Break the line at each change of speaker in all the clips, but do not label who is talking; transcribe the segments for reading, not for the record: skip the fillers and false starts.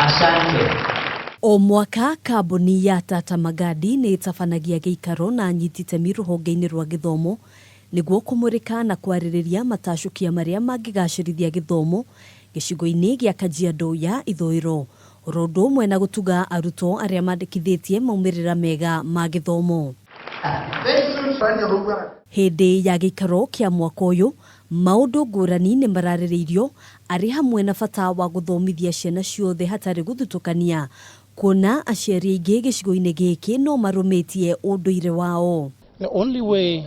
Asante.
O mwaka kambuni ya Tata Magadi nĩ ĩtabanagia gĩikaro na nyititemi rũhonge-inĩ rwa gĩthomo nĩguo kũmũrĩka na kwarĩrĩria matacukia marĩa mangĩgacĩrithia gĩthomo gĩcigo-inĩ gĩa Kajiado ya ithũĩro, ũndũ ũmwe na gũtuga arutwo arĩa mandĩkithĩtie maumĩrĩra mega ma gĩthomo. Hĩndĩ ya gĩikaro kĩa mwaka ũyũ, maũndũ ngũrani nĩ mararĩrĩirio arĩ hamwe na bata wa gũthomithia ciana ciothe hatarĩ gũthutũkania, kuona aciari aingĩ gĩcigo-inĩ gĩkĩ no marũmĩtie ũndũire wao.
The only way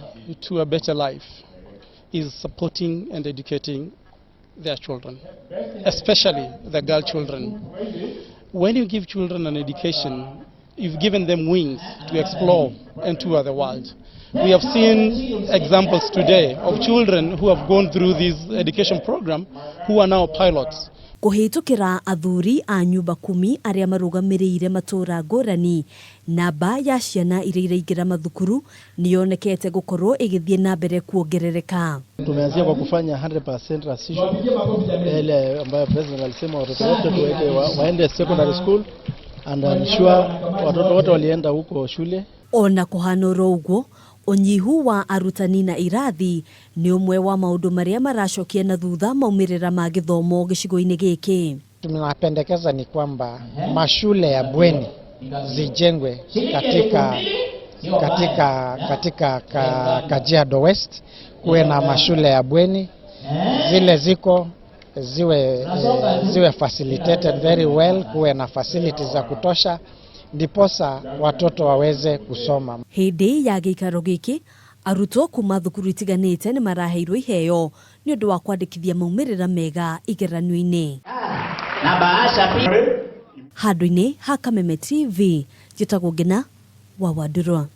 to a better life is supporting and educating their children, especially the girl children. When you give children an education, you've given them wings to explore and tour the world. We have seen examples today of children who have gone through this education program who are now pilots.
Kũhĩtũkĩra athuri a nyumba 10 arĩa marũgamĩrĩire matũra ngũrani, namba ya ciana iria iraingĩra mathukuru nĩyonekete gũkorwo ĩgĩthiĩ na mbere kuongerereka.
Tumeanzia kwa kufanya 100% transition ile ambayo president alisema watoto wote waende secondary school and ensure watoto wote walienda huko shule.
Ona kũhana ũguo, unyihu wa arutani na irathi ni umwe wa maundu maria maracokia na thutha maumĩrĩra ma gĩthomo gĩcigo-inĩ gĩkĩ.
Tunapendekeza ni kwamba mashule ya bweni zijengwe katika Kajiado West, kuwe na mashule ya bweni zile ziko ziwe facilitated very well, kuwe na facilities za kutosha ndiposa watoto waweze kusoma.
Hĩndĩ ya gĩikaro gĩkĩ, arutwo kuma thukuru itiganĩte nĩ maraheirwo iheo nĩ ũndũ wa kwandĩkithia maumĩrĩra mega igeranio-inĩ. Handũ-inĩ ha Kameme TV, njĩtagwo Ngina wa Wandurwa.